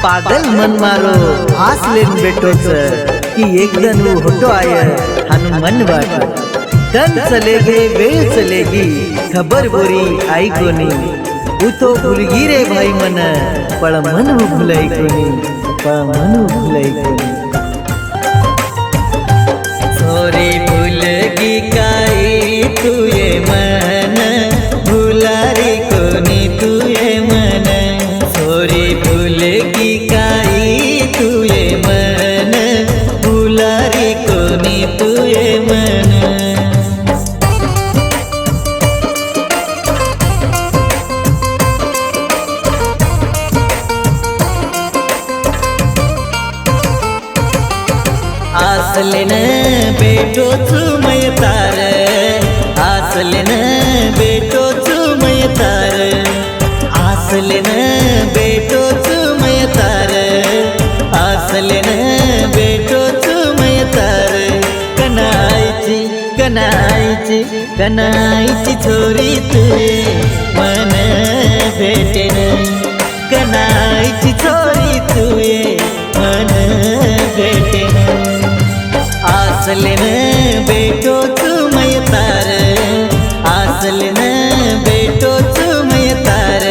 पागल मन मारो आस लेन बेटोच कि एकदन होतो आय हनु मन वाट दन चलेगे वेळ चलेगी खबर बोरी आई कोनी उतो भूलगी रे भाई मन पण मन भुलाई कोनी पण मन भुलाई कोनी सोरी भूलगी काई तुये मन भुलारी कोनी तुये मन सोरी भूलगी काई तुये मन भुलारी कोनी तुये मन आसलेन बेटो चुमय तार आसलेन बेटो चुमय तार आसलेन बेटो चुमय तार आसलेन बेटो चुमय तार कनाईची कनाईची कनाईची छोरी तुये मन भेटेन कनाईची छोरी तुये मन भेटेन आसलेन बेटो चुमय तार आसलेन बेटो चुमय तार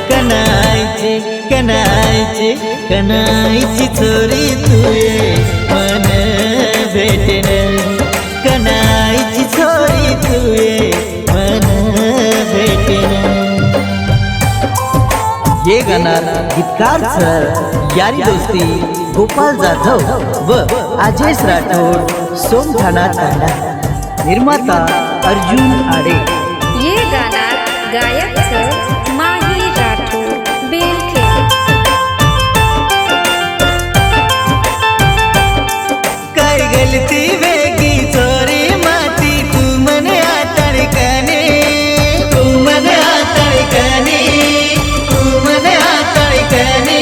कनाईची कनाईची कनाईची छोरी तुये मन भेटेन कनाईची छोरी तुये मन भेटेन। ये गाणार गीतकार सर यारी दोस्ती गोपाल जाधव व आजेश राठोड सोमठाणा तांडा निर्माता अर्जुन आडे। ये गाना गायक सर माही राठोड बेलखेड। काय गलती वेगी चोरी माती तू मन आतळकने तू मन आतळकने तू मन आतळकने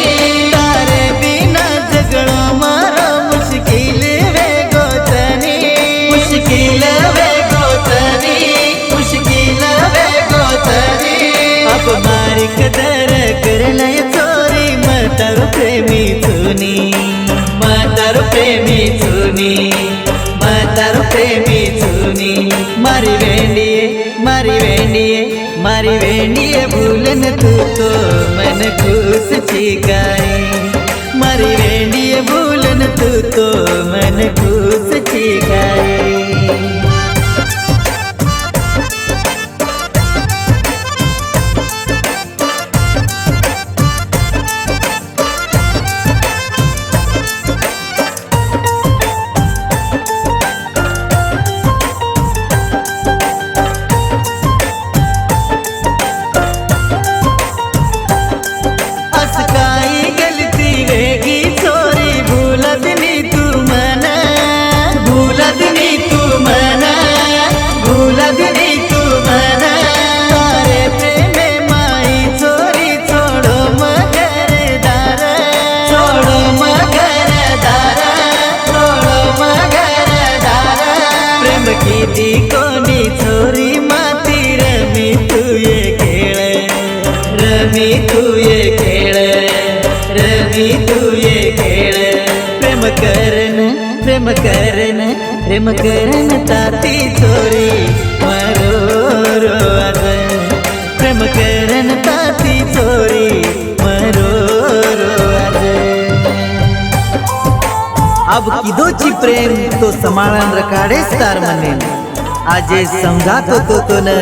तारे बिना जगणो मारो मुश्किल वे गोतनी मुश्किल वे गोतनी मुश्किल वे गोतनी अब मारी कदर करलय चोरी मतारो प्रेमी चुनी मतारो प्रेमी चुनी मतारो प्रेमी चुनी मारी वेंडिये मारी वेंडिये मारी वेंडिये भूलन तू तो मन खुश चिकाई मारी वेंडिये भूलन तू तो मन खुश चिकाई। दी कोनी छोरी माती रमी तुये खेळ रमी तुये खेळ रमी तुये खेळ प्रेम करन प्रेम करन प्रेम करन ताती छोरी मरो रोज प्रेम करन ताती छोरी मरो रोज। अब किदोची प्रेम तो समाळन रकाडे स्टार मने आजे समजातो तो न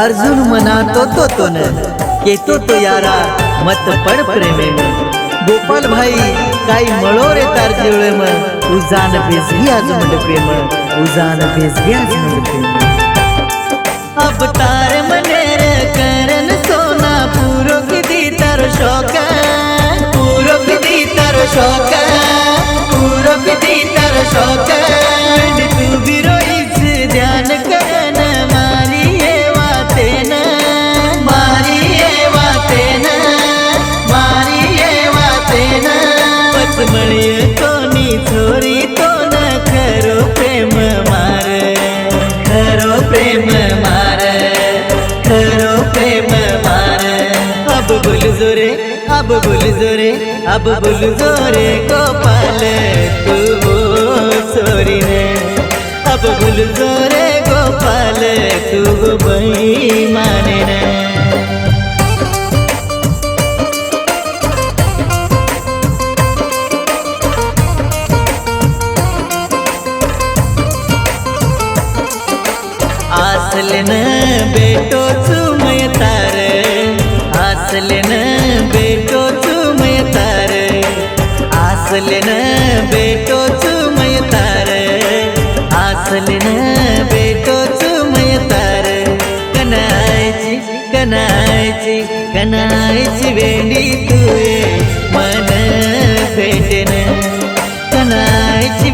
अर्जुन मनातो तो न केतो तो यारा मत पड प्रेमे में गोपाल भाई काई मळो रे तार जेवळे म उजान बेसगी आज मंड प्रेम उजान बेसगी आज मंड प्रेम। अब तार मने रे करन सोना पूरो किदी तार शौक पूरो किदी तार शौक पूरो किदी तार शौक तू बिरोईच ध्यान करन मारी ये वातेन मारी ये वातेन मारी ये वातेन पचमळी कोणी छोरी तो न खरो प्रेम मार खरो प्रेम मार खरो प्रेम मार। अब बोल जोरे अब बुल जोरे गोपाल तू वो सोरी रे अब बुल जोरे गोपाल तू वो बेईमाने रे आसलन बेटो चुमय तार आसलन बेटो चुमय तार आसलन बेटो चुमय तार आसलन बेटो चुमय तार कनायची कनायची कनायची वेंडी तुये मन भेटन कनायची